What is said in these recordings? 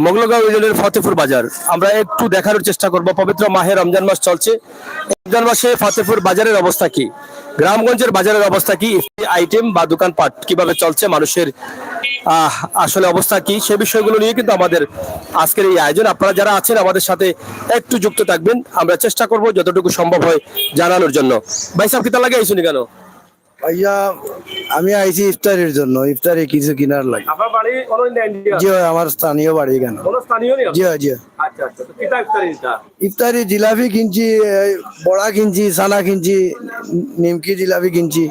মোগলগাঁও ইউনিয়নের ফতেপুর বাজার। আমরা একটু দেখানোর চেষ্টা করব, পবিত্র মাহে রমজান মাস চলছে। রমজান মাসে ফতেপুর বাজারের অবস্থা কি, গ্রামগঞ্জের বাজারের অবস্থা কি, আইটেম বা দোকানপাট কিভাবে চলছে, মানুষের আসলে অবস্থা কি, সে বিষয়গুলো নিয়ে কিন্তু আমাদের আজকের এই আয়োজন। আপনারা যারা আছেন আমাদের সাথে একটু যুক্ত থাকবেন, আমরা চেষ্টা করব যতটুকু সম্ভব হয় জানানোর জন্য। ভাই সাহেব কিতা লাগে আইসুনি কেন? ভাইয়া আমি আইছি ইফতারের জন্য, ইফতারে কিছু কিনার লাগে। আপনার বাড়ি জি হয়, আমার স্থানীয় বাড়ি কেন। জি হয়, জি হয়। আচ্ছা আচ্ছা, তো কিতা ইফতারিটা? ইফতারি জিলাপি কিনছি, বড়া কিনছি, সানা কিনছি, নিমকি জিলাপি কিনছি।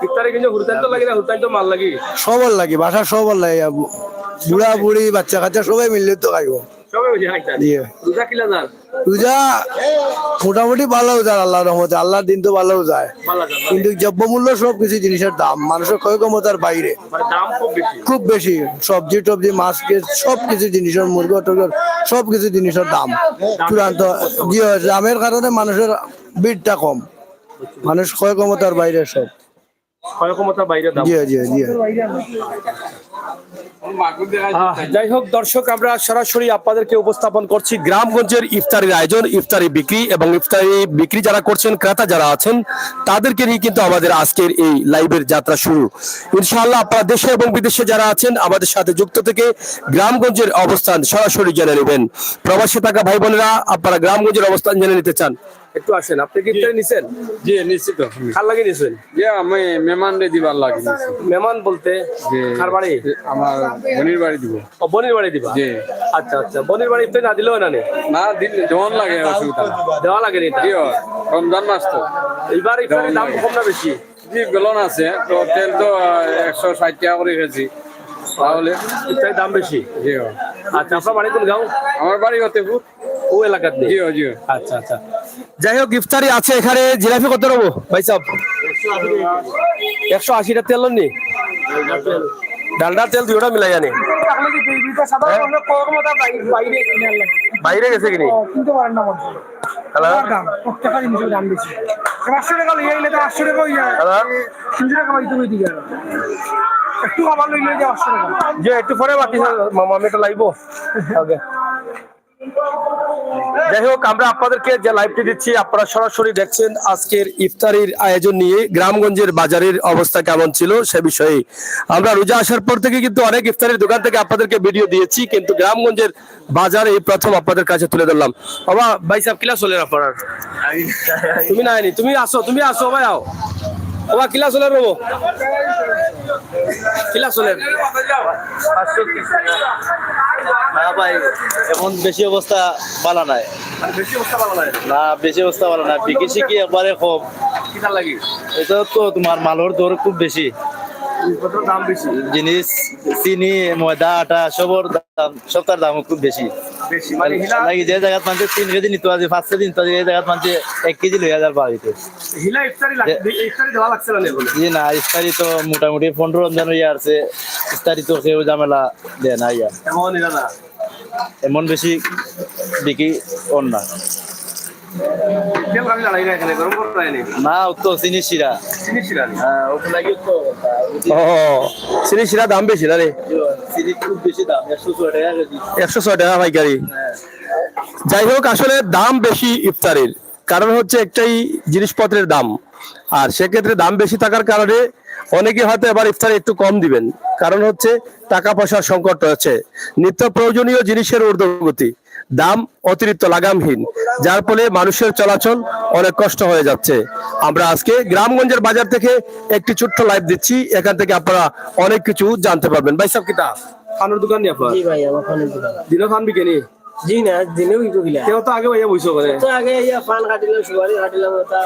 ইফতারে কিন্তু হুরতান তো লাগে না, হুরতান তো মাল লাগে, সবার লাগে, বাসা সবার লাগে, বুড়া বুড়ি বাচ্চা কাচ্চা সবাই মিললে তো খাইব। সবাই বুঝে খাইতা। জি। রোজা কিলা যান? পূজা মোটামুটি ভালো যায়, আল্লাহর রহমতে, আল্লাহর দিন তো ভালো যায়, মালা যান কিন্তু দ্রব্যমূল্য সবকিছু জিনিসের দাম মানুষের ক্ষয় ক্ষমতার বাইরে, মানে দাম খুব বেশি। খুব বেশি। সবজি টবজি মাছ সবকিছু জিনিসের, মুরগা টুরগা সবকিছু জিনিসের দাম চূড়ান্ত। জি হয়, দামের কারণে মানুষের ভিড়টা কম, মানুষ ক্ষয় ক্ষমতার বাইরে সব। ক্ষমতার বাইরে দাম। জি জি জি। যাই হোক দর্শক, আমরা সরাসরি আপনাদেরকে উপস্থাপন করছি গ্রামগঞ্জের ইফতারির আয়োজন, ইফতারি বিক্রি এবং ইফতারি বিক্রি যারা করছেন, ক্রেতা যারা আছেন, তাদেরকে নিয়ে কিন্তু আমাদের আজকের এই লাইভের যাত্রা শুরু। ইনশাআল্লাহ আপনারা দেশে এবং বিদেশে যারা আছেন আমাদের সাথে যুক্ত থেকে গ্রামগঞ্জের অবস্থান সরাসরি জেনে নেবেন। প্রবাসী থাকা ভাই বোনেরা আপনারা গ্রামগঞ্জের অবস্থান জেনে নিতে চান, একটু আসেন। আপনি কি ইফতারি নিছেন? জি নিশ্চিত। কার লাগে নিছেন? যে আমি মেহমান রে দিবার লাগি। মেহমান বলতে কার বাড়ি? আমার বোনের বাড়ি দিব। ও বোনের বাড়ি দিবা? জি। আচ্ছা আচ্ছা, বোনের বাড়ি ইফতারি না দিলেও না না দিলে যেমন লাগে অসুবিধা দেওয়া লাগে না। জি রমজান মাস তো এইবার ইফতারির দাম কম না বেশি? জি বেলন আছে তো, তেল তো 160 টাকা করে কেজি, তাহলে ইফতারির দাম বেশি। জি। আচ্ছা, আপনার বাড়ি কোন গাঁও? আমার বাড়ি ফতেপুর। ও এলাকার নেই? জি জি। আচ্ছা আচ্ছা, যাই হোক ইফতারি আছে এখানে। জিলাপি কত নেবো ভাই সাহেব? 180 তেল নি, ডালডা তেল দুইটা মিলাই জানি বাইরে গেছে কিনি। যে একটু পরে বাকি মামা আমি এটা লাইবো। যাই হোক, আমরা আপনাদেরকে যে লাইভটি দিচ্ছি আপনারা সরাসরি দেখছেন আজকের ইফতারির আয়োজন নিয়ে। গ্রামগঞ্জের বাজারের অবস্থা কেমন ছিল সে বিষয়ে আমরা রোজা আসার পর থেকে কিন্তু অনেক ইফতারির দোকান থেকে আপনাদেরকে ভিডিও দিয়েছি, কিন্তু গ্রামগঞ্জের বাজারে এই প্রথম আপনাদের কাছে তুলে ধরলাম। বাবা ভাই সাহেব কিলা চলেন আপনার? তুমি নাইনি, তুমি আসো ভাই, আও বাবা কিলা চলেন রবো, কিলা চলেন? ভাই এখন বেশি অবস্থা ভালো নাই, বেশি অবস্থা ভালো লাগে না বেশি অবস্থা ভালো নাই, বিক্রি শিখি একবারে কম। কিতা লাগি? এটা তো তোমার মালের দর খুব বেশি, দাম বেশি, জিনিস চিনি ময়দা আটা সবটার দাম খুব বেশি। মানে নাকি যে জায়গাত মানুষ 3 কেজি নিতে আছে 5 কেজি নিতে, এই জায়গাত মানুষ 1 কেজি লইয়া যার বাড়িতে। জি না, ইফতারি তো মোটামুটি 15 রমজান হইয়া আছে, ইফতারি তো কেউ ঝামেলা দেয় না, ইয়া এমন বেশি বিক্রি ওর না। না তো চিনি শিরা, চিনি শিরা দাম বেশি না রে? চিনি খুব বেশি দাম, 106 টাকা কেজি। 106 টাকা পাইকারি। যাই হোক, আসলে দাম বেশি ইফতারের কারণ হচ্ছে একটাই, জিনিসপত্রের দাম, আর সেক্ষেত্রে দাম বেশি থাকার কারণে অনেকে হয়তো এবার ইফতারে একটু কম দিবেন, কারণ হচ্ছে টাকা পয়সার সংকট রয়েছে, নিত্য প্রয়োজনীয় জিনিসের ঊর্ধ্বগতি, দাম অতিরিক্ত লাগামহীন, যার ফলে মানুষের চলাচল অনেক কষ্ট হয়ে যাচ্ছে। আমরা আজকে গ্রামগঞ্জের বাজার থেকে একটি ছোট্ট লাইভ দিচ্ছি, এখান থেকে আপনারা অনেক কিছু জানতে পারবেন। ভাই সাহেব কিতা খানোর দোকান নি আপনার? জি ভাই, আমার ফানের দোকান। দিনও খান বিকেনি? জি না, দিনেও ইটো গিলা। কেউ তো আগে ভাইয়া বইছো করে। তো আগে ইয়া ফান কাটিলাম, সুপারি কাটিলাম, তা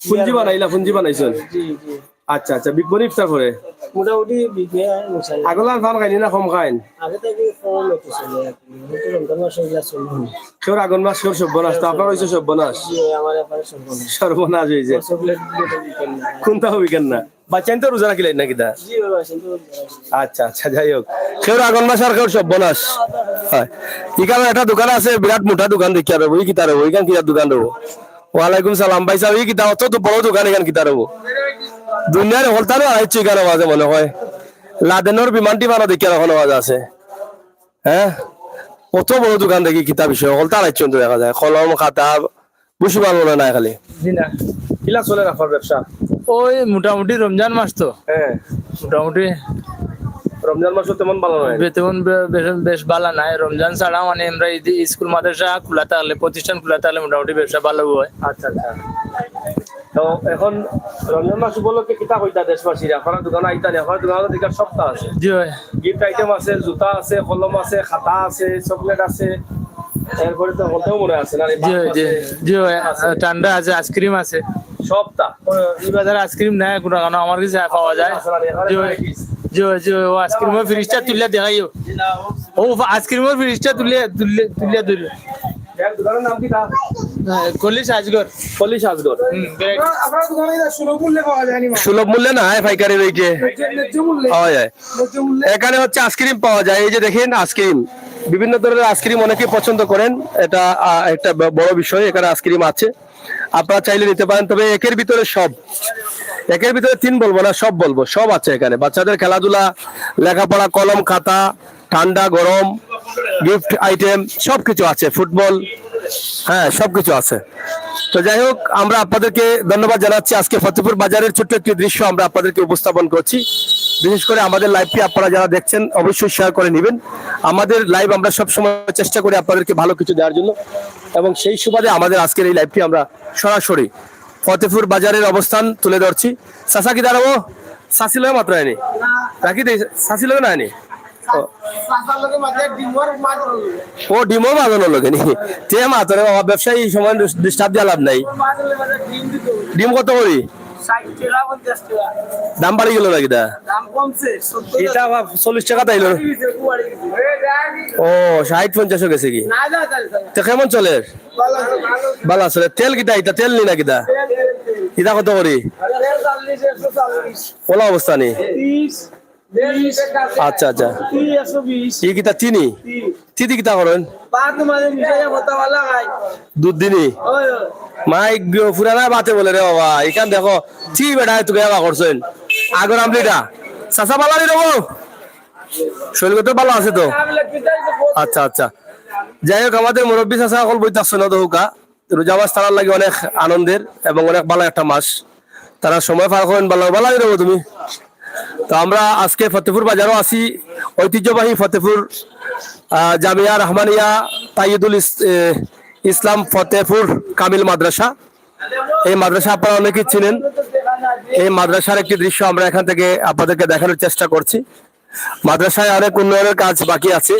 পুঞ্জি বানাইছেন? জি জি। আচ্ছা আচ্ছা, বিকবনি ইফতার করে মোটামুটি বিঘে ইনশাআল্লাহ। আগলার ফান খাইনি না কম খাইন? আগে থেকে ফোন হতো চলে আর কি, হতো রমজান মাস হইলা চলুন। কেউর আগুন মাস, কেউর সর্বনাশ, তো আপনার হয়েছে সর্বনাশ। জি, আমার ব্যাপারে সর্বনাশ। সর্বনাশ হয়েছে, চকলেট বিকেন না। কোনটা হবিকেন না? বাচ্চাইন তো রোজা রাখিলেন নাকি দা? জি বাবা, কিন্তু আচ্ছা আচ্ছা, যাই হোক, কেউর আগুন মাস আর কেউর সর্বনাশ। হয় এখানে একটা দোকান আছে, বিরাট মোটা দোকান দেখি আর ওই কিতা রবো, ওইখান কিতার দোকান রবো। ওয়ালাইকুম সালাম ভাই সাহেব, এই কিতা অত তো বড় দোকান, এখান কিতা রবো? দুনিয়ার হলতানো আড়াইছি কেন আওয়াজে মনে হয় লাদেনের বিমানটি বানো দেখি আর এখন আওয়াজ আছে। হ্যাঁ কত বড় দোকান দেখি কিতাব বিষয় সকল তার আইচন দেখা যায় কলম খাতা বুঝি পারবো না খালি জি না কিলা চলে রাখার ব্যবসা ওই মোটামুটি রমজান মাস তো হ্যাঁ মোটামুটি রমজান মাসও তেমন ভালো নয় বেতন বেশ ভালো নাই রমজান ছাড়া মানে আমরা স্কুল মাদ্রাসা খোলা থাকলে প্রতিষ্ঠান খোলা থাকলে মোটামুটি ব্যবসা ভালো হয় আচ্ছা আচ্ছা তো এখন রমজান মাস উপলক্ষে কিতা কইতা দেশবাসীরা আপনার দোকানে আইতা নেই আপনার দোকানে দিকার সপ্তাহ আছে জি হয় গিফট আইটেম আছে জুতা আছে কলম আছে খাতা আছে চকলেট আছে এরপরে তো হতেও মনে আছে না জি হয় জি হয় ঠান্ডা আছে আইসক্রিম আছে সপ্তাহ এই বাজারে আইসক্রিম নাই কোনো কারণ আমার কাছে পাওয়া যায় জি হয় জি হয় ও আইসক্রিমের ফ্রিজটা তুলে দেখাইও ও আইসক্রিমের ফ্রিজটা তুলে দোকানের নাম কি তা কলিশ আজগর পল্লী সাজগর আপনার দোকানে সুলভ মূল্যে পাওয়া যায়নি সুলভ মূল্যে না হয় পাইকারি রেটে পাওয়া যায় এখানে হচ্ছে আইসক্রিম পাওয়া যায় এই যে দেখেন আইসক্রিম বিভিন্ন ধরনের আইসক্রিম অনেকে পছন্দ করেন এটা একটা বড় বিষয় এখানে আইসক্রিম আছে আপনারা চাইলে নিতে পারেন তবে একের ভিতরে 3 বলবো না সব বলবো সব আছে এখানে বাচ্চাদের খেলাধুলা লেখাপড়া কলম খাতা ঠান্ডা গরম গিফট আইটেম সবকিছু আছে ফুটবল হ্যাঁ সবকিছু আছে তো যাই হোক আমরা আপনাদেরকে ধন্যবাদ জানাচ্ছি আজকে ফতেপুর বাজারের ছোট্ট একটি দৃশ্য আমরা আপনাদেরকে উপস্থাপন করছি বিশেষ করে আমাদের লাইভটি আপনারা যারা দেখছেন অবশ্যই শেয়ার করে নেবেন আমাদের লাইভ আমরা সবসময় চেষ্টা করি আপনাদেরকে ভালো কিছু দেওয়ার জন্য এবং সেই সুবাদে আমাদের আজকের এই লাইভটি আমরা সরাসরি ফতেপুর বাজারের অবস্থান তুলে ধরছি চাচা কি দাঁড়াবো চাষি লোক মাত্র আয়নি রাখি দেই চাষি লোক না আয়নি ও ডিমও বাজানো লোকে নি তে মাত্র ব্যবসায়ী সময় ডিস্টার্ব দিয়া লাভ নাই ডিম কত করি দাম বাড়ি গেল নাকি দা এটা 40 টাকা তাইলো ও 60-50 গেছে কি তো কেমন চলে ভালো আছে তেল কিটা এটা তেল নি নাকি দা এটা কত করি ওলা অবস্থা নেই আচ্ছা আচ্ছা এই কিতা চিনি চিনি কিতা করেন দুধ দিনি মাই পুরানা বাতে বলে রে বাবা এখান দেখো চি বেটা তোকে এবার করছেন আগর আমলিটা চাচা পালানি রবো শরীর তো ভালো আছে তো আচ্ছা আচ্ছা যাই হোক আমাদের মুরব্বী চাচা সকল বইতে আসছে না দৌকা রোজা মাস তারার লাগে অনেক আনন্দের এবং অনেক ভালো একটা মাস তারা সময় পার করেন ভালো ভালো রবো তুমি তো আমরা আজকে ফতেপুর বাজারও আছি ঐতিহ্যবাহী ফতেপুর জামিয়া রহমানিয়া তাইয়ুদুল ইসলাম ফতেপুর কামিল মাদ্রাসা এই মাদ্রাসা আপনারা অনেকেই চিনেন এই মাদ্রাসার একটি দৃশ্য আমরা এখান থেকে আপনাদেরকে দেখানোর চেষ্টা করছি মাদ্রাসায় অনেক উন্নয়নের কাজ বাকি আছে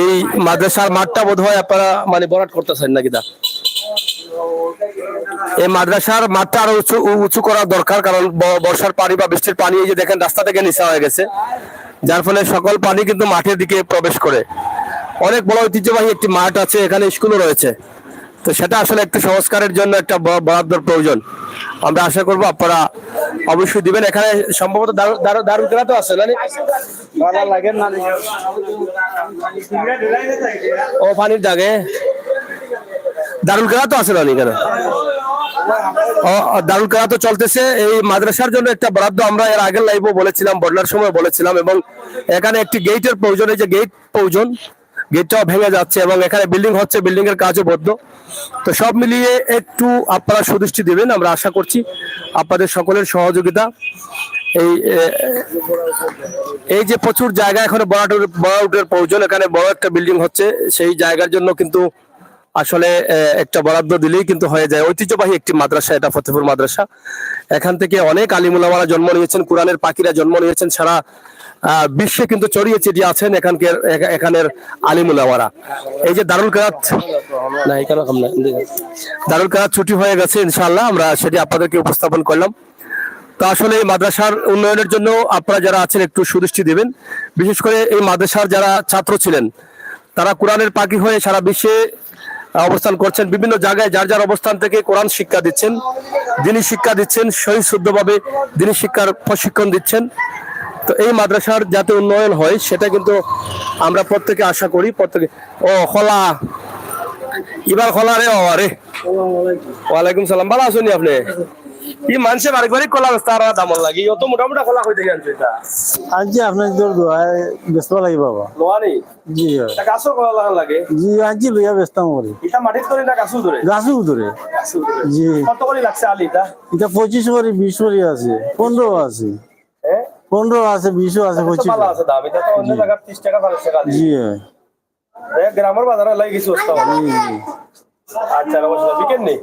এই মাদ্রাসার মাঠটা বোধহয় আপনারা মানে বরাট করতেছেন নাকি দা এই মাদ্রাসার মাঠটা আরো উঁচু করা দরকার কারণ বর্ষার পানি বা বৃষ্টির পানি এই যে দেখেন রাস্তা থেকে নিচা হয়ে গেছে যার ফলে সকল পানি কিন্তু মাঠের দিকে প্রবেশ করে অনেক বড় ঐতিহ্যবাহী একটি মাঠ আছে এখানে স্কুলও রয়েছে তো সেটা আসলে একটু সংস্কারের জন্য একটা বরাদ্দর প্রয়োজন আমরা আশা করব আপনারা অবশ্যই দিবেন এখানে সম্ভবত দারুল কেরাত আছে না ও পানির দাগে দারুল কেরাত আছে না কেন দারুল কেরাত চলতেছে এই মাদ্রাসার জন্য একটা বরাদ্দ আমরা এর আগের লাইভও বলেছিলাম বন্যার সময় বলেছিলাম এবং এখানে একটি গেটের প্রয়োজন এই যে গেট প্রয়োজন গেটটাও ভেঙে যাচ্ছে এবং এখানে বিল্ডিং হচ্ছে বিল্ডিং এর কাজও বদ্ধ তো সব মিলিয়ে একটু আপনারা সুদৃষ্টি দিবেন আমরা আশা করছি আপনাদের সকলের সহযোগিতা এই যে প্রচুর জায়গা এখানে বড়াউটের প্রয়োজন এখানে বড় একটা বিল্ডিং হচ্ছে সেই জায়গার জন্য কিন্তু আসলে একটা বরাদ্দ দিলেই কিন্তু হয়ে যায় ঐতিহ্যবাহী একটি মাদ্রাসা এটা ফতেপুর মাদ্রাসা এখান থেকে অনেক আলিম উলামারা জন্ম নিয়েছেন কোরআনের পাখিরা জন্ম নিয়েছেন সারা বিশ্বে কিন্তু ছড়িয়ে ছিটিয়ে আছেন এখানের আলিম উলামারা এই যে দারুল কেরাত না এখানে দারুল কেরাত ছুটি হয়ে গেছে ইনশাআল্লাহ আমরা সেটি আপনাদেরকে উপস্থাপন করলাম তো আসলে এই মাদ্রাসার উন্নয়নের জন্য আপনারা যারা আছেন একটু সুদৃষ্টি দিবেন বিশেষ করে এই মাদ্রাসার যারা ছাত্র ছিলেন তারা কোরআনের পাখি হয়ে সারা বিশ্বে অবস্থান করছেন বিভিন্ন জায়গায় যার যার অবস্থান থেকে কোরআন শিক্ষা দিচ্ছেন দ্বীনি শিক্ষা দিচ্ছেন সহি শুদ্ধভাবে দ্বীনি শিক্ষার প্রশিক্ষণ দিচ্ছেন তো এই মাদ্রাসার যাতে উন্নয়ন হয় সেটা কিন্তু আমরা প্রত্যেকে আশা করি প্রত্যেকে ও খোলা এবার খোলা রে বাবা রে ওয়ালাইকুম সালাম ভালো আছেন আপনি ই মানুষে বাড়ি কলা বেচতে আর দাম লাগে অত মোটামুটি কলা কই থেকে আনছে এটা আজি আপনার তোর দোয়ায় ব্যস্ত লাগিব বাবা লোয়ানি জি এটা গাছও কলা লাগা লাগে জি আজি লইয়া ব্যস্তাম করি এটা মাটিত করে না গাছও ধরে গাছও ধরে জি কত করে লাগছে আলি এটা এটা 25 করে 20 করে আছে 15 আছে হ্যাঁ 15 আছে 20 আছে 25 ভালো আছে দাম এটা তো অন্য জায়গা 30 টাকা 40 টাকা জি গ্রামের বাজারে লাগি কিছু অবস্থা আচ্ছা নমস্কার বিকেন নেই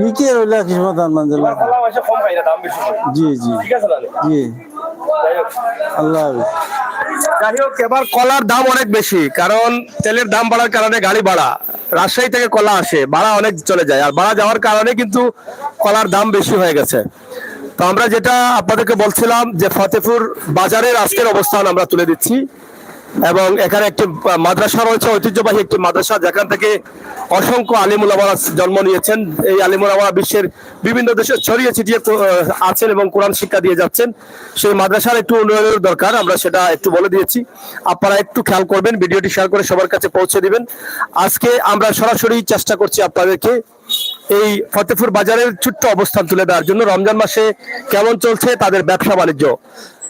বিকে রইলা কিসমত আনমান কলা মাসে কম খাই না দাম বেশি জি জি ঠিক আছে তাহলে জি যাই হোক আল্লাহ হাফেজ যাই হোক এবার কলার দাম অনেক বেশি কারণ তেলের দাম বাড়ার কারণে গাড়ি ভাড়া রাজশাহী থেকে কলা আসে ভাড়া অনেক চলে যায় আর ভাড়া যাওয়ার কারণে কিন্তু কলার দাম বেশি হয়ে গেছে তো আমরা যেটা আপনাদেরকে বলছিলাম যে ফতেপুর বাজারের আজকের অবস্থান আমরা তুলে দিচ্ছি এবং এখানে একটি মাদ্রাসা রয়েছে ঐতিহ্যবাহী একটি মাদ্রাসা যেখান থেকে অসংখ্য আলিম উলামারা জন্ম নিয়েছেন এই আলিম উলামারা বিশ্বের বিভিন্ন দেশে ছড়িয়ে ছিটিয়ে আছেন এবং কোরআন শিক্ষা দিয়ে যাচ্ছেন সেই মাদ্রাসার একটু উন্নয়নের দরকার আমরা সেটা একটু বলে দিয়েছি আপনারা একটু খেয়াল করবেন ভিডিওটি শেয়ার করে সবার কাছে পৌঁছে দিবেন আজকে আমরা সরাসরি চেষ্টা করছি আপনাদেরকে এই ফতেপুর বাজারের ছোট্ট অবস্থান তুলে দেওয়ার জন্য রমজান মাসে কেমন চলছে তাদের ব্যবসা বাণিজ্য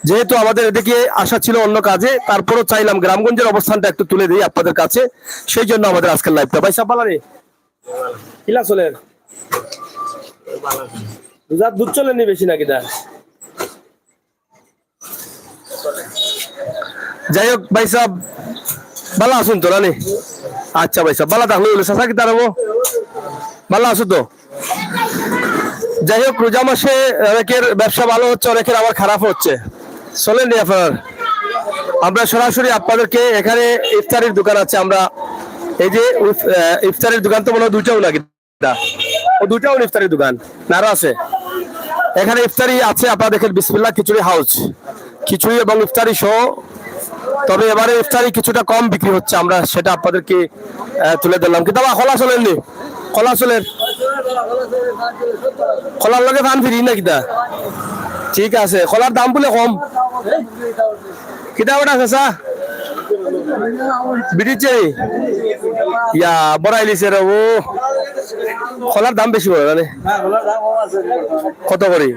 যেহেতু আমাদের এদিকে আসা ছিল অন্য কাজে তারপরও চাইলাম গ্রামগঞ্জের অবস্থানটা একটু তুলে দিই আপনাদের কাছে সেই জন্য আমাদের আজকের লাইভটা ভাই সাপালারে কিলা চলে দুধ চলেনি বেশি নাকি দা যাই হোক ভাই সাহেব ভালো আসুন তো রানি আচ্ছা ভাই সাহেব ভালো থাকলে বলে চাষা কি তারাবো ভালো আছো তো যাই হোক রোজা মাসে অনেকের ব্যবসা ভালো হচ্ছে অনেকের আবার খারাপ হচ্ছে চলেননি আপনার আমরা সরাসরি আপনাদেরকে এখানে ইফতারির দোকান আছে আমরা এই যে ইফতারির দোকান তো মনে হয় দুইটাও নাকি ও দুইটাও ইফতারির দোকান নারো আছে এখানে ইফতারি আছে আপনারা দেখেন বিসমিল্লাহ খিচুড়ি হাউস খিচুড়ি এবং ইফতারি সহ তবে এবারে ইফতারি কিছুটা কম বিক্রি হচ্ছে আমরা সেটা আপনাদেরকে তুলে দিলাম কিন্তু আবার খোলা চলেননি খোলা চলেন খোলার লগে ফান ফিরি না কিতা ঠিক আছে খোলার দাম বলে কম কিতা ওটা আছে বিড়িছে ইয়া বড়াইলিছে রে ও খোলার দাম বেশি পড়ে মানে কত করে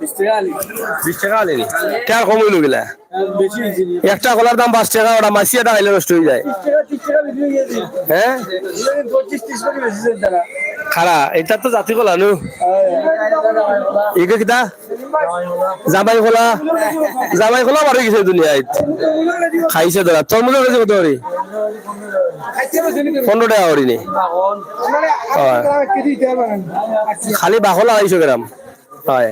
20 টাকা আলি কেন কম হইল গেলা একটা কলার দাম 5 টাকা ওটা মাসিয়াটা খাইলে নষ্ট হয়ে যায় হ্যাঁ খারা এটা তো জাতি কলা নু এগে কিতা জামাই খোলা বাড়ি গেছে দুনিয়ায় খাইছে ধরা তরমুজের কাছে কত করি 15 টাকা করি নি খালি বাখলা 250 গ্রাম হয়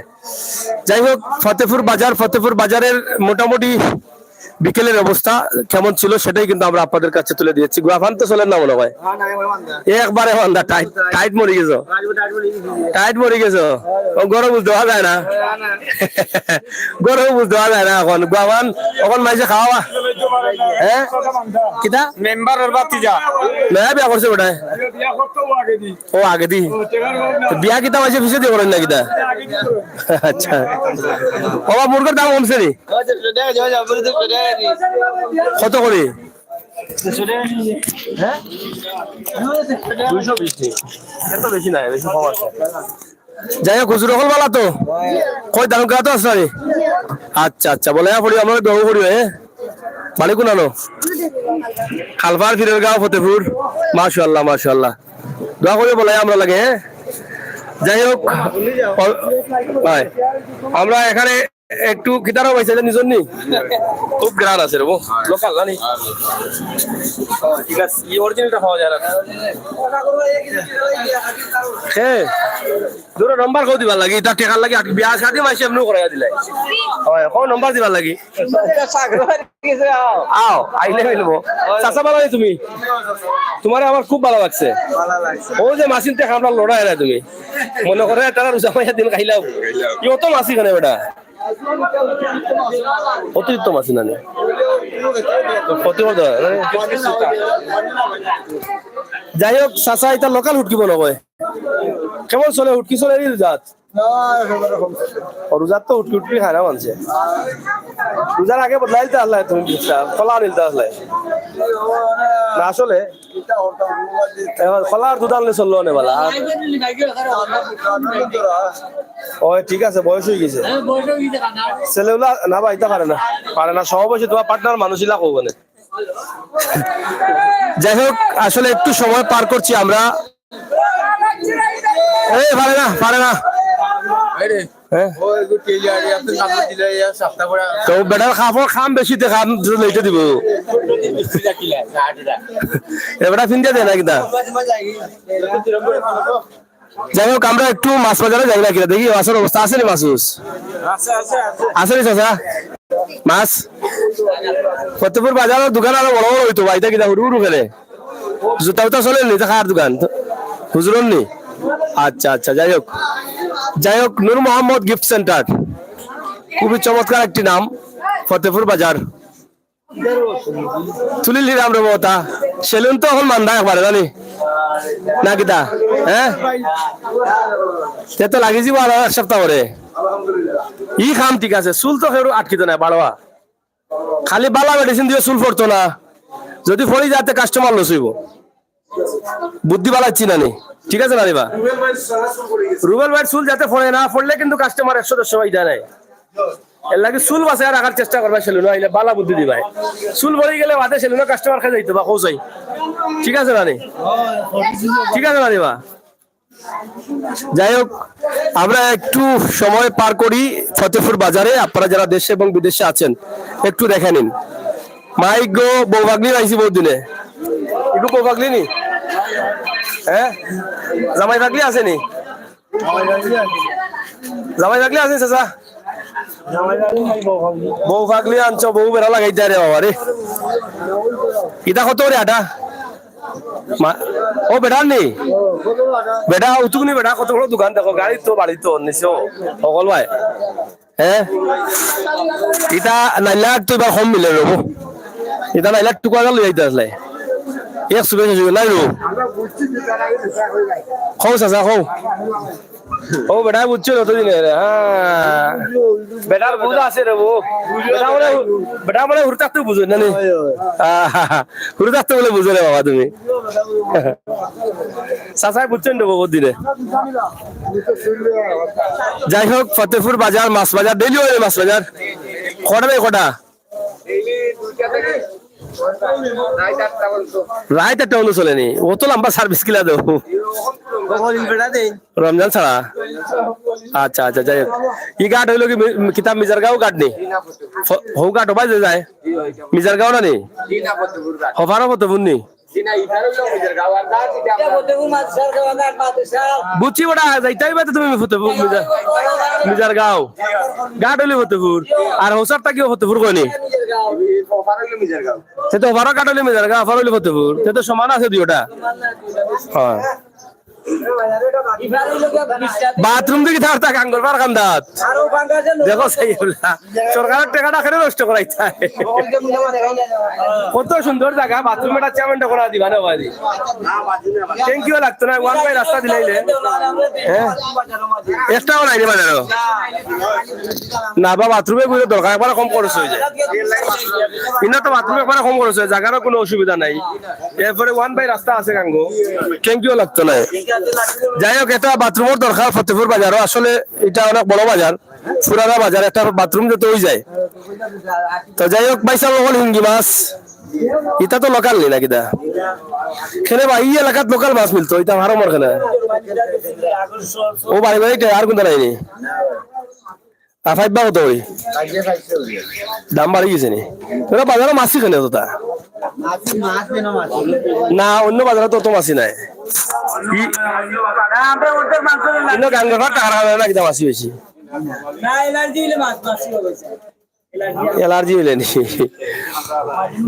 যাই হোক ফতেপুর বাজারের মোটামুটি বিকেলের অবস্থা কেমন ছিল সেটাই কিন্তু আমরা আপনাদের কাছে তুলে দিয়েছি গুয়াফান তো চলেন না মনে হয় একবারে বান্ধা টাইট মরে গেছো গরম বুঝ দেওয়া যায় না গরম বুঝ দেওয়া যায় না এখন গুয়াফান এখন মাইসে খাওয়া হ্যাঁ কিতা মেম্বারের বাতিজা মেয়া বিয়া করছে ওটাই ও আগে দি বিয়া কিতা মাইসে ফিসে দিয়ে করেন না কিতা আচ্ছা বাবা মুরগের দাম কমছে নি কত করে বেশি নাই বেশি কম আছে যাই হোক হুজুর হল বালা তো কই দাম কত আছে আচ্ছা আচ্ছা বলে পড়ি আমরা দহ করি বাড়ি কোন আনো খালফার ফিরের গাঁও ফতেপুর মাশাআল্লাহ মাশাআল্লাহ দোয়া করে বলে আমরা লাগে যাই হোক আমরা এখানে একটু কিতারও পাইছে নিজের নি খুব গ্রান আছে রে লোকাল জানি ঠিক আছে এই অরিজিনালটা পাওয়া যায় না হ্যাঁ দুটো নম্বর কও দিবার লাগি এটা টেকার লাগি বিয়া শাদি মাইছে এমনি করাইয়া দিলাই হয় কোন নম্বর দিবার লাগি আও আইলে মিলবো চাচা ভালো তুমি তোমার আমার খুব ভালো লাগছে ও যে মাসিন তে খামলা লড়াই না তুমি মনে করে তারা রোজা মাইয়া দিন খাইলাও ইও তো মাসি খানে বেটা অতিরিক্ত মাসি না যাই হোক চাচা এটা লোকাল উঠকিব নকয় কেমন চলে উটকি চলে রোজাত রোজাত তো উটকি উটকি খায় না মানছে রোজার আগে বদলাই দিতে আসলে তুমি খোলা নিতে আসলে না আসলে খোলা আর দুধ আনলে চললো না বলা ও ঠিক আছে বয়স হয়ে গেছে ছেলেগুলা না বাইতে পারে না সব বয়সে তোমার পার্টনার মানুষই লাগবো মানে যাই হোক আসলে একটু সময় পার করছি আমরা পারে না তো বেটার খাবার খাম বেশি খাম লেটে দিব এবারে ফিন দিয়ে দেয় না কিনা যাই হোক আমরা একটু মাছ বাজারে যাই না কিনা দেখি মাছের অবস্থা আছে নি মাসুস আছে নি চাচা মাছ ফতেপুর বাজারের দোকান আরো বড় বড় হইতো ভাইটা কিনা হুড়ু হুড়ু খেলে জুতা উতা চলে নি খাওয়ার দোকান হুজুরন নি আচ্ছা আচ্ছা যাই হোক নূর মোহাম্মদ গিফট সেন্টার খুবই চমৎকার একটি নাম ফতেপুর বাজার তুলিলি রাম রবতা সেলুন তো এখন মান্দা একবারে জানি না কিতা হ্যাঁ তো লাগি যাব আর এক সপ্তাহ পরে ই খাম ঠিক আছে চুল তো কেউ আটকিত না বাড়োয়া খালি বালা মেডিসিন দিয়ে চুল পড়তো না যদি ফড়ি যাতে কাস্টমার লস হইব বুদ্ধি বালাচ্ছি না নি ঠিক আছে না রিবা রুবেল ভাই চুল যাতে ফড়ে না ফড়লে কিন্তু কাস্টমার 100 সময় দেয় নাই এর লাগে চুল বাঁচায় রাখার চেষ্টা করবা সেলুন আইলে বালা বুদ্ধি দিবাই চুল বড়ি গেলে বাদে সেলুনে কাস্টমার খাই যাইতো বা কৌসাই ঠিক আছে না নি ঠিক আছে না রিবা যাই হোক আমরা একটু সময় পার করি ফতেপুর বাজারে আপনারা যারা দেশে এবং বিদেশে আছেন একটু দেখে নিন মাইক গো বৌভাগ্নি আইসি বহুত দিনে একটু বৌভাগ্নি নি হ্যাঁ জামাই ভাগলি আছে নি জামাই ভাগলি আছে চাচা বউ ভাগলি আনছো বউ বেড়া লাগাই যায় রে বাবা রে ইটা কত রে আটা ও বেটার নি বেটা উতুকনি বেটা কত বড় দোকান দেখো গাড়ি তো বাড়ি তো নিছো সকল ভাই হ্যাঁ ইটা 9 লাখ তো এবার কম মিলে রবো এটা 9 লাখ টুকা লই যাইতে আসলে এক সুবে নাই রো খাও চাচা খাও ও বেটা বুঝছো নতুন হ্যাঁ বেটার বুঝ আছে রে বউ বেটা বলে হুরতাতে বুঝো না নি হুরতাতে বলে বুঝো রে বাবা তুমি চাচাই বুঝছেন রে বহুত দিনে যাই হোক ফতেপুর বাজার মাছ বাজার ডেইলি হয় মাছ বাজার কটা রে কটা রায় 4টা হলো চলেনি ও তো লম্বা সার্ভিস কিলা দেও রমজান ছাড়া আচ্ছা আচ্ছা যাই হোক ই গাট হইলো কি কিতাব মিজারগাঁও গাট নি হৌ গাট হবাই যায় মিজারগাঁও না নি হফারও ফতেপুর নি বুঝছি ওটা যাইতাই বা তুমি ফতেপুর মিজারগাঁও গাট হইলে ফতেপুর আর হৌসারটা কি ফতেপুর কয়নি সে তো ওভারও গাট হইলে মিজারগাঁও অফার হইলে ফতেপুর সে তো সমান আছে দুইটা হ্যাঁ বাথরুম দিকে থাকতা গাঙ্গর পার কান্দাত দেখো সরকারের টাকাটা খেলে নষ্ট করাইতে কত সুন্দর জায়গা বাথরুম এটা চেয়ারম্যানটা করা দিবা না বাদি থ্যাংক ইউ লাগতো না ওয়ান বাই রাস্তা দিলাইলে হ্যাঁ একটাও নাই রে বাজারও না বা বাথরুমে বুঝে দরকার একবার কম খরচ হয়ে যায় ইনা তো বাথরুমে একবার কম খরচ হয় জায়গারও কোনো অসুবিধা নাই এরপরে ওয়ান বাই রাস্তা আছে গাঙ্গো থ্যাংক ইউ লাগতো না যাই হোক এটা বাথরুমের দরকার ফতেপুর বাজারও আসলে এটা অনেক বড় বাজার পুরানা বাজার একটা বাথরুম যেতে হয়ে যায় তো যাই হোক পয়সা লোকাল হিঙ্গি মাছ এটা তো লোকাল নি নাকি দা খেলে ভাই এই এলাকাত লোকাল মাছ মিলতো এটা ভালো মর খেলে ও বাড়ি বাড়িতে আর কোনটা নাইনি ফাইভ বা কত ওই দাম বাড়ি গেছে নি তোরা বাজারে মাছই খেলে তো তা না অন্য বাজারে তো মাছই নাই গাঙ্গের টাকা না কিনা মাছি বেশি এলার্জি হইলেনি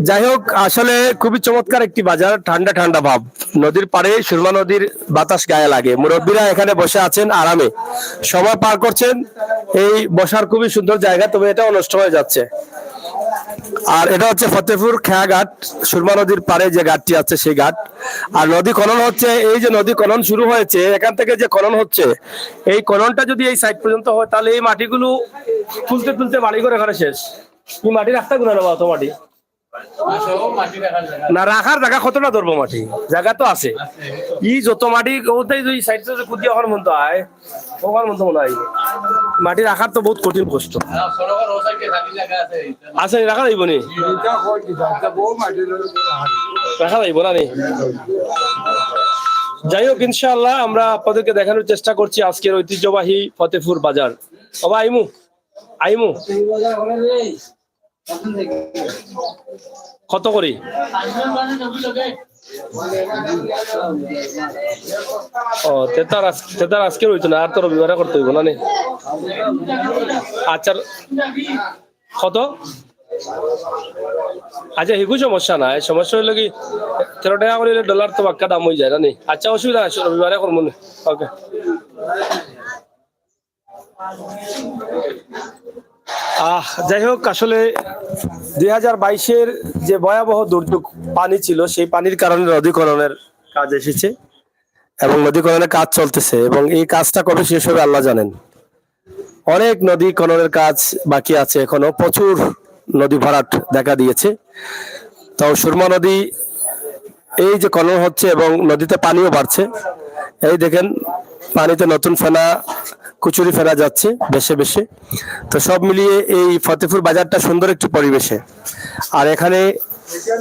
যাই হোক আসলে খুবই চমৎকার একটি বাজার ঠান্ডা ঠান্ডা ভাব নদীর পাড়ে সুরমা নদীর বাতাস গায়ে লাগে মুরব্বীরা এখানে বসে আছেন আরামে সময় পার করছেন এই বসার খুবই সুন্দর জায়গা তবে এটা নষ্ট হয়ে যাচ্ছে আর এটা হচ্ছে ফতেপুর খেয়া ঘাট, সুরমা নদীর পাড়ে যে ঘাটটি আছে সেই ঘাট। আর নদী খনন হচ্ছে, এই যে নদী খনন শুরু হয়েছে এখান থেকে যে খনন হচ্ছে, এই খননটা যদি এই সাইড পর্যন্ত হয় তাহলে এই মাটিগুলো তুলতে তুলতে বাড়ি করে এখানে শেষ। কি মাটি রাখতে গুলো নেবা অত মাটি না, রাখার জায়গা কতটা ধরবো? মাটি জায়গা তো আছে, ই যত মাটি ওটাই দুই সাইড কুদিয়ে হওয়ার মতো হয়, ওখান মতো মনে হয় মাটি রাখার তো বহুত কঠিন কষ্ট আছে। রাখা যাইব নি? রাখা যাইব না নি? যাই হোক, ইনশাআল্লাহ আমরা আপনাদেরকে দেখানোর চেষ্টা করছি আজকের ঐতিহ্যবাহী ফতেপুর বাজার। বাবা আইমু আইমু কত করি? ও তেতার আজকে হইতো না, আর তো রবিবারে করতে হইব না নি? আচ্ছা কত? আচ্ছা হিগু সমস্যা নাই, সমস্যা হইলো কি 13 টাকা করে ডলার তো বাক্কা দাম হয়ে যায় না নি? আচ্ছা অসুবিধা নাই, রবিবারে করবো না। ওকে। যাই হোক, আসলে 2022-এর যে ভয়াবহ দুর্যোগ পানি ছিল, সেই পানির কারণে নদীকরণের কাজ এসেছে এবং নদীকরণের কাজ চলতেছে, এবং এই কাজটা কবে শেষ হবে আল্লাহ জানেন। অনেক নদীকরণের কাজ বাকি আছে এখনো, প্রচুর নদী ভরাট দেখা দিয়েছে। তো সুরমা নদী এই যে খনন হচ্ছে এবং নদীতে পানিও বাড়ছে, এই দেখেন পানিতে নতুন ফেনা কুচুরি ফেলা যাচ্ছে বেশে বেশে। তো সব মিলিয়ে এই ফতেপুর বাজারটা সুন্দর একটি পরিবেশে। আর এখানে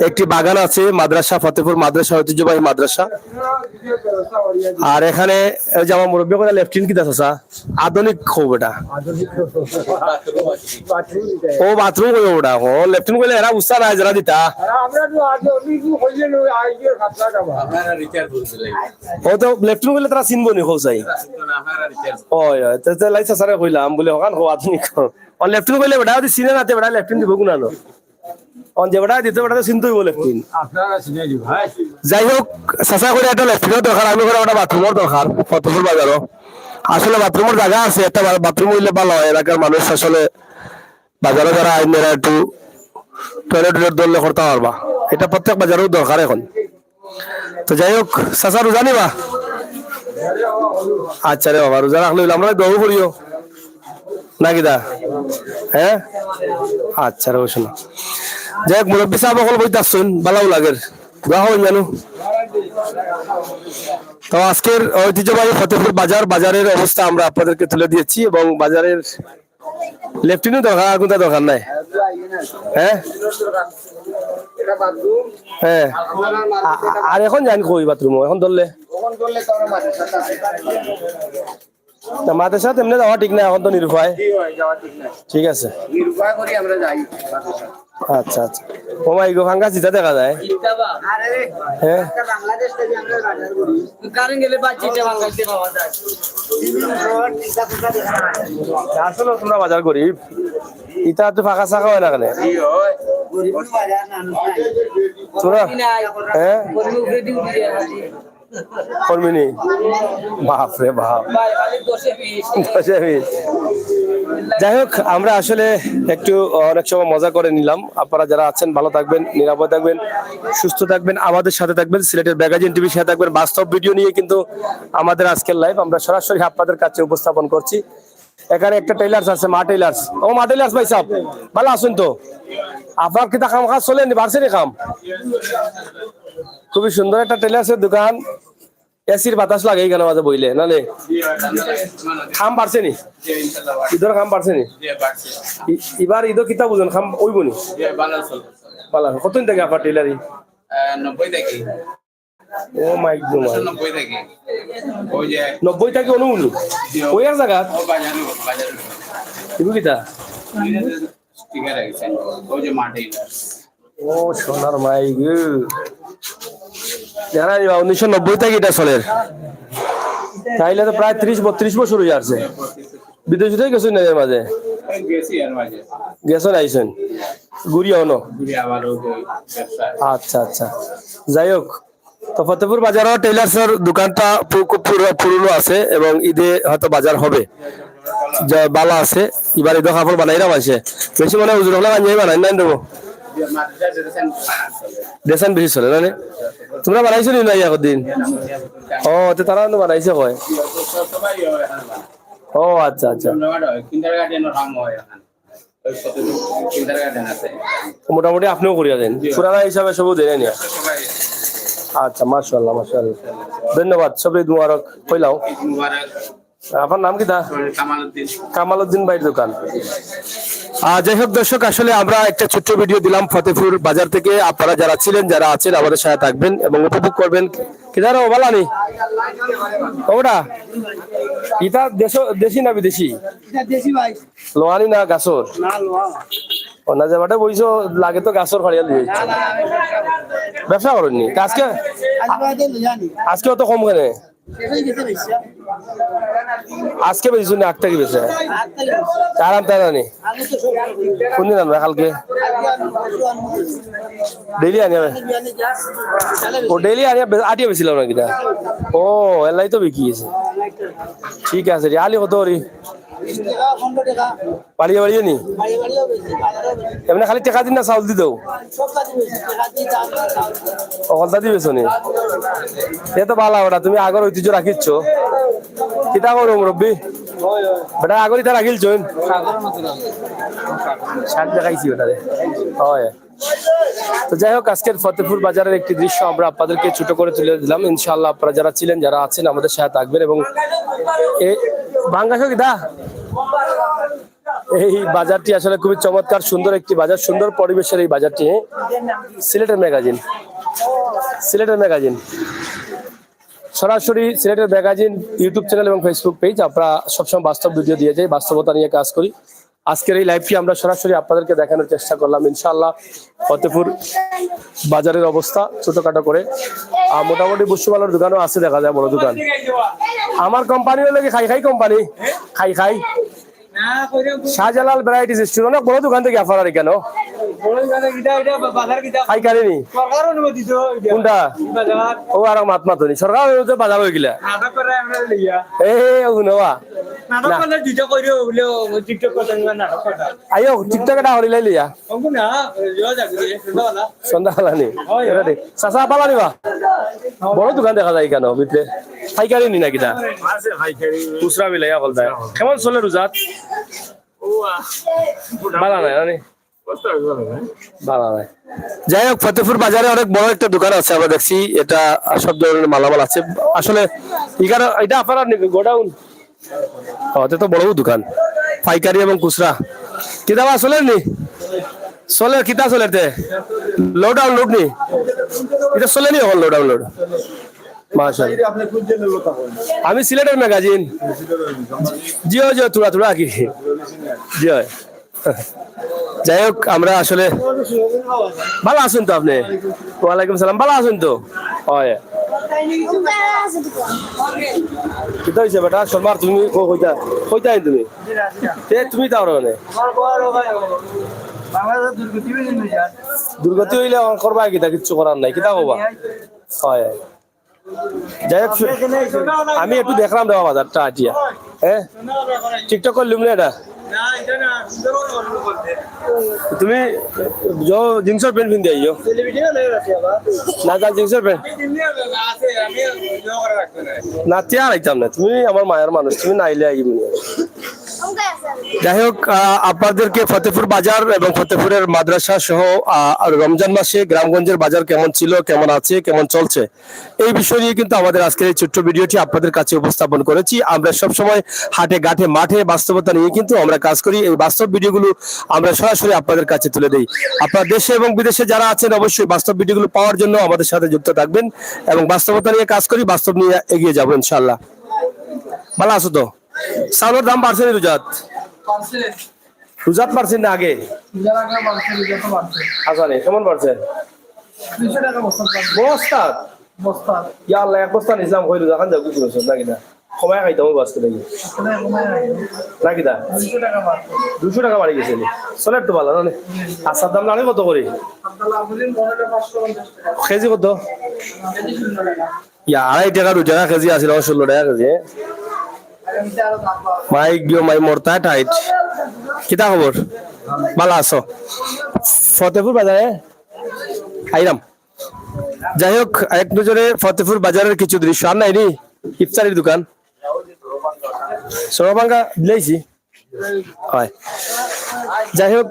একটি বাগান আছে, মাদ্রাসা, ফতেপুর মাদ্রাসা, ঐতিহ্যবাহী মাদ্রাসা। আর এখানে ওই যে আমার মুরব্বী করে লেফটিন কি দাসা আধুনিক খুব এটা ও বাথরুম কই ওটা ও লেফটিন কইলে এরা উস্তাদ আয় যারা দিতা ও তো লেফটিন কইলে তারা চিনবো নি খোঁজাই ওই তো লাইসা সারে কইলাম বলে ওখান কো আধুনিক ও লেফটিন কইলে বেটা যদি চিনে নাতে বেটা লেফটিন দিব গুনানো অন যে বেটা দিতে বেটা তো চিনতই বলে লেফটিন আপনারা চিনে দিব ভাই। যাই হোক, সাসা করে একটা লেফটিনের দরকার, আমি করে একটা বাথরুমের দরকার ফতেপুর বাজারও। আসলে বাথরুমের জায়গা আছে, একটা বাথরুম হইলে ভালো হয়। এলাকার মানুষ আসলে বাজারে যারা আইনেরা একটু টয়লেট দরলে করতে পারবা, এটা প্রত্যেক বাজারেও দরকার এখন। তো যাই হোক, চাচা রোজা নিবা? আচ্ছা রে বাবা, রোজা রাখলে আমরা দহু করিও নাকি দা? হ্যাঁ আচ্ছা রে শোনো। যাই হোক, মুরব্বী সাহেব অকল বইতে আসছেন, ভালো লাগে জানো। তো আজকের ঐতিহ্যবাহী ফতেপুর বাজারের অবস্থা আমরা আপনাদেরকে তুলে দিয়েছি, এবং বাজারের লেফটিনও দরকার, আর কোনটা দরকার নাই। হ্যাঁ হ্যাঁ, আর এখন জানি কই বাথরুম এখন ধরলে মাদ্রাসা তেমনি যাওয়া ঠিক নাই, এখন তো নিরুপায়। ঠিক আছে, আচ্ছা আচ্ছা। ও মাই গো, ফাঙ্গা জিতা দেখা যায়। হ্যাঁ আসলে তোমরা বাজার গরিব, ইটা তো ফাঁকা চাকা হয় না কেন তোরা? হ্যাঁ কর্মিনী বাপ রে বাপ। যাই হোক, আমরা আসলে একটু অনেক সময় মজা করে নিলাম। আপনারা যারা আছেন ভালো থাকবেন, নিরাপদ থাকবেন, সুস্থ থাকবেন, আমাদের সাথে থাকবেন, সিলেটের ম্যাগাজিন টিভির সাথে থাকবেন। বাস্তব ভিডিও নিয়ে কিন্তু আমাদের আজকের লাইভ আমরা সরাসরি আপনাদের কাছে উপস্থাপন করছি। এখানে একটা টেইলার্স আছে, মা টেইলার্স। ও মা টেইলার্স ভাই সাহেব ভালো আছেন তো? আপনার কি কাম কাজ চলেন? বাড়ছে নি কাম? খুবই সুন্দর একটা টেইলার্সের দোকান, এসির বাতাস লাগে এখানে মাঝে বইলে না নে? খাম বাড়ছে নি? ঈদের খাম বাড়ছে নি? এবার ঈদের কিতা বুঝেন খাম ওইব নি? কতদিন থেকে আপনার টেইলারি? 90 থেকে। ও মাই গড, 90 থেকে অনুনি ওই এক জায়গা ইবু কিতা? ও সোনার মাই গো, জানা 1990 থেকে এটা চলে, তাইলে তো প্রায় 30-32 বছর হয়ে যাচ্ছে। বিদেশে থেকে গেছেন না এর মাঝে? গেছেন আইছেন ঘুরিয়া হনো? আচ্ছা আচ্ছা। যাই হোক, তো ফতেপুর বাজারও টেইলার্সের দোকানটা খুব পুরনো আছে, এবং ঈদে হয়তো বাজার হবে, যা ভালো আছে। এবার ঈদ কাপড় বানাইরা আছে বেশি, মানে হুজুর হলে বানিয়ে বানাই নাই দেবো দেশান বেশি চলে না নে? তোমরা বানাইছো নি না ইয়ার দিন? ও তো তারা বানাইছে কয়। ও আচ্ছা আচ্ছা, মোটামুটি আপনিও করিয়া দেন, পুরানা হিসাবে সবও দেয় নিয়া। আচ্ছা, মাশাআল্লাহ মাশাআল্লাহ, ধন্যবাদ, সবই মুবারক কইলাও। আপনার নাম কি? কামালউদ্দিন ভাইয়ের দোকান। যাই হোক দর্শক, আসলে আমরা একটা ছোট্ট ভিডিও দিলাম ফতেপুর বাজার থেকে। আপনারা যারা ছিলেন, যারা আছেন, আমাদের সাথে থাকবেন এবং উপভোগ করবেন। কিদারো বালানি ওটা ইটা দেশি না বিদেশি? লোহানি না গাছর? ও না, যে বাটে বইছো লাগে তো গাছর ফাড়িয়া দিয়ে ব্যবসা করেননি আজকে? আজকে অত কম কেন? আজকে বেশি না, 8 তারিখ বেশি আরাম তাই না? কোন দিন আনবে? কালকে ডেইলি আনিয়া? ও ডেইলি আনিয়া আটিয়া বেছিলাম নাকি? ও এলাই তো বিকি গেছে। ঠিক আছে রে, আলি কত রে? বাড়িয়ে বাড়িয়ে নি এমনি খালি টাকা দিন না চাউল দি দেও? অকলতা দিবেছ নি? এ তো ভালো ওটা, তুমি আগর ঐতিহ্য রাখিচ্ছ। কিতা করো মুরব্বী বেটা, আগর ইটা রাখিলছ? শাক দেখাইছি ওটারে। হয়। তো যাই হোক, আজকের ফতেপুর বাজারের একটি দৃশ্য আমরা আপনাদেরকে ছোট করে তুলে দিলাম। ইনশাআল্লাহ আপনারা যারা ছিলেন, যারা আছেন, আমাদের সাথে থাকবেন। এবং এই বাজারটি আসলে খুবই চমৎকার, সুন্দর একটি বাজার, সুন্দর পরিবেশের এই বাজারটি। সিলেটের ম্যাগাজিন, সিলেটের ম্যাগাজিন, সরাসরি সিলেটের ম্যাগাজিন ইউটিউব চ্যানেল এবং ফেসবুক পেজ। আমরা সবসময় বাস্তব ভিডিও দিয়ে যাই, বাস্তবতা নিয়ে কাজ করি। আজকের এই লাইভটি আমরা সরাসরি আপনাদেরকে দেখানোর চেষ্টা করলাম। ইনশাআল্লাহ ফতেপুর বাজারের অবস্থা ছোটখাটো করে, মোটামুটি বুসুমালার দোকানও আছে, দেখা যায় বড় দোকান। আমার কোম্পানি হলো কি খাই খাই কোম্পানি, খাই খাই শাহজালাল ভ্যারাইটিস স্টোর, অনেক বড় দোকান থেকে আপনারা কেন পাইকারি নি? কোনটা? ও আর মাত মাতনি সরকার বাজার হয়ে গেলা আইও টিকটক এটা হরিলাই লিয়া সন্ধ্যা নি চাচা পালা নিবা? বড় দোকান দেখা যায় কেন ভিতরে? পাইকারি নি নাকি? খুচরা বিলাই অকল দেয়। কেমন চলে রোজাত? ভালো নাই মানে ভালো নাই। যাই হোক, ফতেপুর বাজারে অনেক বড় একটা দোকান আছে, আমরা দেখছি। এটা সব ধরনের মালামাল আছে আসলে। এটা আপনারা গোডাউন? এটা তো বড় দোকান, পাইকারি এবং খুচরা। কিতা বা চলে নি? চলে কিতা চলে? লোড আনলোড নি? এটা চলে নি এখন লোড আনলোড? আমি সিলেটের ম্যাগাজিন। জি হয়, তুরা তুরা কি জি হয়। যাই হোক, আমরা আসলে ভালো আছেন তো আপনি? ওয়ালাইকুম সালাম, ভালো আছেন তো? হয়। কিতা হয়েছে বেটা শর্মার? তুমি কইতা কইতা তুমি তুমি তাও মানে দুর্গতি হইলে করবা কিতা? কিচ্ছু করার নাই, কিতা কবা? হয়। যাই হোক, আমি একটু দেখলাম দেওয়া বাজারটা আটিয়া। হ্যাঁ, টিকটক করলুম না এটা? তুমি জিন্সের প্যান্ট পিনতে আইও না? জিন্সের প্যান্ট না তিয়া রাখতাম না। তুমি আমার মায়ের মানুষ, তুমি না আইলে আইবি। যাই হোক, আপনাদেরকে ফতেপুর বাজার এবং ফতেপুরের মাদ্রাসা সহ রমজান মাসে গ্রামগঞ্জের বাজার কেমন ছিল, কেমন আছে, কেমন চলছে, এই বিষয় নিয়ে কিন্তু আমাদের আজকের এই ছোট্ট ভিডিওটি আপনাদের কাছে উপস্থাপন করেছি। আমরা সবসময় হাটে ঘাটে মাঠে বাস্তবতা নিয়ে কিন্তু আমরা কাজ করি। এই বাস্তব ভিডিওগুলো আমরা সরাসরি আপনাদের কাছে তুলে দেই। আপনারা দেশে এবং বিদেশে যারা আছেন, অবশ্যই বাস্তব ভিডিওগুলো পাওয়ার জন্য আমাদের সাথে যুক্ত থাকবেন এবং বাস্তবতা নিয়ে কাজ করি, বাস্তব নিয়ে এগিয়ে যাবো ইনশাআল্লাহ। ভালো আছো তো? চাউলের দাম বাড়ছে রোজাত? রোজাত বাড়ছে না আগে? আচ্ছা, কেমন বাড়ছে? বস্তা ইয়াল্লাহ, এক বস্তা নিছিলাম কই রোজা খান যাবো নাকি না? কমায় খাইতাম বাঁচতে নাকি নাকি দা? 200 টাকা বাড়ি গেছে। চলে একটু ভালো না? আচ্ছা, দাম লাগে কত করে কেজি? কত? 2.5 টাকা রোজা কেজি আছিল, 16 টাকা কেজি। মাই গিয়ে মাই মোরতা টাইট কিতা খবর ভালো আছো ফতেপুর বাজারে আইরাম যাই হোক এক নজরে ফতেপুর বাজারের কিছু দৃশ্য আর নাইনি ইফতারির দোকান সরবাঙ্গা দিলেইছি হয় যাই হোক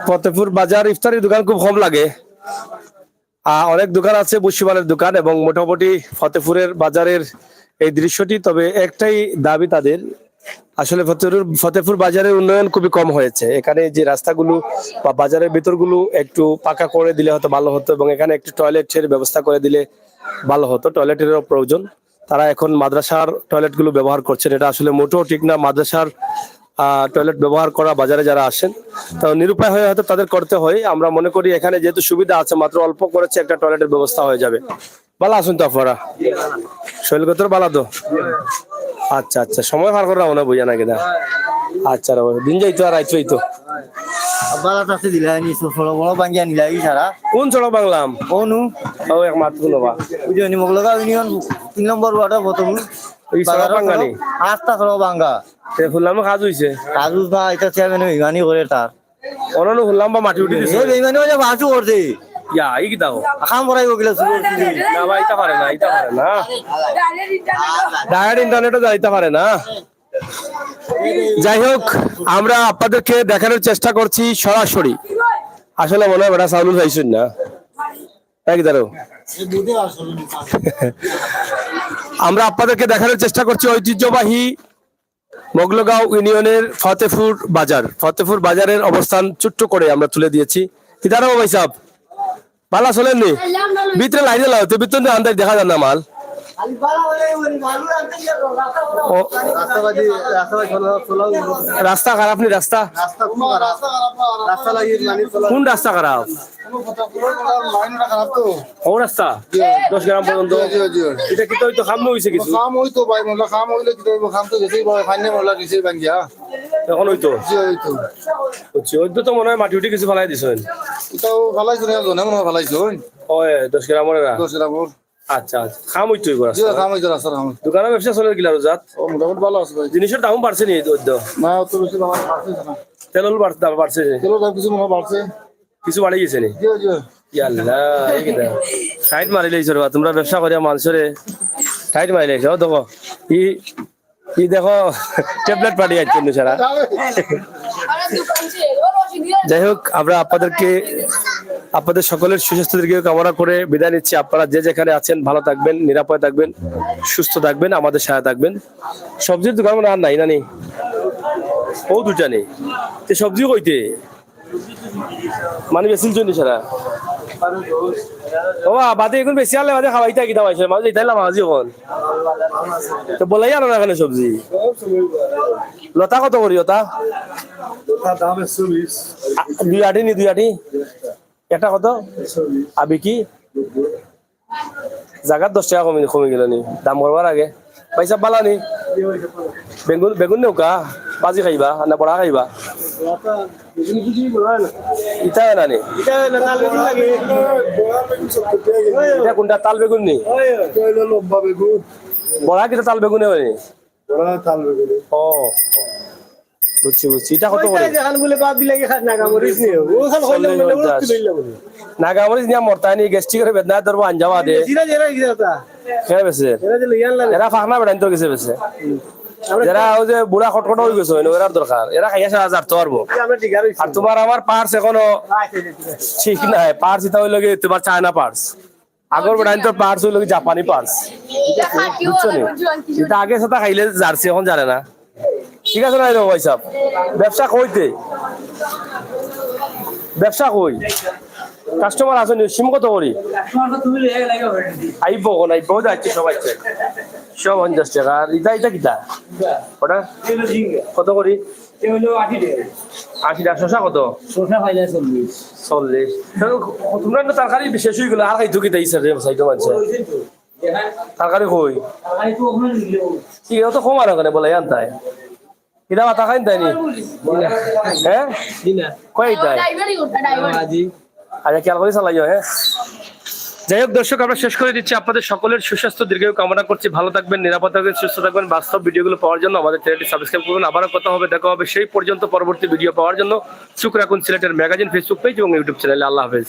ফতেপুর বাজার ইফতারির দোকান খুব কম লাগে অনেক দোকান আছে বসিবালের দোকান এবং মোটামুটি ফতেপুরের বাজারের এই দৃশ্যটি তবে একটাই দাবি তাদের আসলে ফতেপুর বাজারের উন্নয়ন খুবই কম হয়েছে এখানে যে রাস্তাগুলো বা বাজারের ভেতরগুলো একটু পাকা করে দিলে হয়তো ভালো হতো এবং এখানে একটু টয়লেটের ব্যবস্থা করে দিলে ভালো হতো টয়লেটেরও প্রয়োজন তারা এখন মাদ্রাসার টয়লেট গুলো ব্যবহার করছেন এটা আসলে মোটেও ঠিক না মাদ্রাসার টয়লেট ব্যবহার করা বাজারে যারা আসেন তো নিরুপায় হয়ে হয়তো তাদের করতে হয় আমরা মনে করি এখানে যেহেতু সুবিধা আছে মাত্র অল্প করেছে একটা টয়লেটের ব্যবস্থা হয়ে যাবে ভালো আসুন তো আপনারা শৈলগত ভালো তো আচ্ছা আচ্ছা সময় পার করা মনে বুঝা না কিনা আচ্ছা রে দিন যাইতো আর আইতো তো বালা তাতে দিলা নি ছোট বড় বাঙ্গিয়া নিলাই সারা কোন চড়ক বাংলাম কোনু ও এক মাত্র নবা বুঝনি মগলগা ইউনিয়ন 3 নম্বর ওয়ার্ড বতবু এই চড়ক বাঙ্গানি আস্তা ছোট বাঙ্গা তে ফুললাম কাজ হইছে কাজু না এটা চেয়ারম্যান ইমানি করে তার অনন ফুললাম বা মাটি উঠি দিছে এই বেইমানি ওই বাসু করছে ইয়া এই কি দাও কাম করাই গিলা শুরু না ভাই এটা পারে না ডায়ার ইন্টারনেটও যাইতে পারে না যাই হোক আমরা আপনাদেরকে দেখানোর চেষ্টা করছি সরাসরি আসলে মনে হয় বেটা সাউলুল যাইছেন না তাই কি দাঁড়ো আমরা আপনাদেরকে দেখানোর চেষ্টা করছি ঐতিহ্যবাহী মোগলগাঁও ইউনিয়নের ফতেপুর বাজারের অবস্থান ছোট্ট করে আমরা তুলে দিয়েছি কি দাঁড়াবো ভাই সাহেব ভালো চলেননি ভিতরে লাইনে লাও তো ভিতরে আন্দাজ দেখা যায় না মাল রাস্তা খারাপ নি রাস্তা কোন রাস্তা খারাপ ও রাস্তা 10 গ্রাম পর্যন্ত এটা কি তো খাম হইছে কিছু খাম হইতো ভাই মোলা খাম হইলে কি তো খাম তো গেছি ভাই ফাইনে মোলা গেছি বাঙ্গিয়া এখন হইতো জি হইতো বুঝছি ওই তো মনে হয় মাটি উঠে কিছু ফেলাই দিছেন এটাও ভালাইছো না জনে মনে ভালাইছো ওই 10 গ্রামের 10 গ্রাম আচ্ছা আচ্ছা খাম হইতো এবার জি খাম হইতো রাস্তা খাম দোকানের ব্যবসা চলে গিলা রোজাত ও মোটামুটি ভালো আছে ভাই জিনিসের দাম বাড়ছে নি দদ্য না তো বেশি দাম বাড়ছে না তেলল দাম বাড়ছে চলো দাম কিছু মনে বাড়ছে কিছু বাড়ে গেছে নি জি জি ইয়াল্লা এই কি দাও সাইড মারি লইছো রে তোমরা ব্যবসা করিয়া মানুষরে সাইড মারি লইছো দেখো ই দেখো ট্যাবলেট পাঠিয়ে যাচ্ছে সারা যাই হোক আমরা আপনাদের সকলের সুস্বাস্থ্যের কামনা করে বিদায় নিচ্ছি আপনারা যে যেখানে আছেন ভালো থাকবেন নিরাপদ থাকবেন সুস্থ থাকবেন আমাদের সাথে থাকবেন সবজির দোকান আর নাই না নি ও দুটা নেই তো সবজি কইতে মানে বেশি জন্য সারা ও বাদে এখন বেশি আলে বাদে খাওয়াইতে কি দাম আছে মাঝে তাইলাম মাঝি এখন তো বলাই আনো না কেন সবজি লতা কত করি ওটা দাম 120 দুই আটি একটা কত আবি কি জায়গার 10 টাকা কমে গেল নি দাম করবার আগে পয়সা বালা নি বেগুন নেওকা বাজি খাইবা না বড়া খাইবা ইটা না নি এটা কোনটা তাল বেগুন নি লম্বা বেগুন বড়া কিটা তাল বেগুনে হয় নি বড় তাল বেগুন ও বুঝছি এটা কত করে নাগামরিচ নিয়ে মরতানি গ্যাস্ট্রিক করে বেদনা ধরবো আঞ্জাবা দে খেয়ে বেছে এরা ফাঁকনা বেড়াই তো গেছে বেছে যারা ওই যে বুড়া খটখট হয়ে গেছে এরার দরকার এরা খাইয়া যাতে পারবো আর তোমার আমার পার্স এখনো ঠিক নাই পার্স এটা হইল তোমার চায়না পার্স আগর বেড়াই তো পার্স হইল জাপানি পার্স বুঝছো নি এটা আগে সাথে খাইলে জার্সি এখন জানে না ঠিক আছে না ভাই সাহেব ব্যবসা কই কাস্টমার আছে নি সিম কত করি আইব যাচ্ছে সবাই সব 50 টাকা আর এটা কিটা ওটা কত করি 80 টাকা শসা কত চল্লিশ তোমরা তো তরকারি বিশেষ হয়ে গেলো আর খাইতো কিটা ইসার সাইটো মানছে তরকারি কই কি তো কম আর ওখানে বলে আনতাই কিনা মাথা খাই তাই নি হ্যাঁ কয়টাই আচ্ছা খেয়াল করে চালাইও হ্যাঁ যাই হোক দর্শক, আমরা শেষ করে দিচ্ছি। আপনাদের সকলের সুস্বাস্থ্য দীর্ঘায়ু কামনা করছি। ভালো থাকবেন, নিরাপদ থাকবেন, সুস্থ থাকবেন। বাস্তব ভিডিওগুলো পাওয়ার জন্য আমাদের চ্যানেলটি সাবস্ক্রাইব করুন। আবারও কথা হবে, দেখা হবে। সেই পর্যন্ত পরবর্তী ভিডিও পাওয়ার জন্য চোখ রাখুন সিলেটের ম্যাগাজিন ফেসবুক পেজ এবং ইউটিউব চ্যানেলে। আল্লাহ হাফেজ।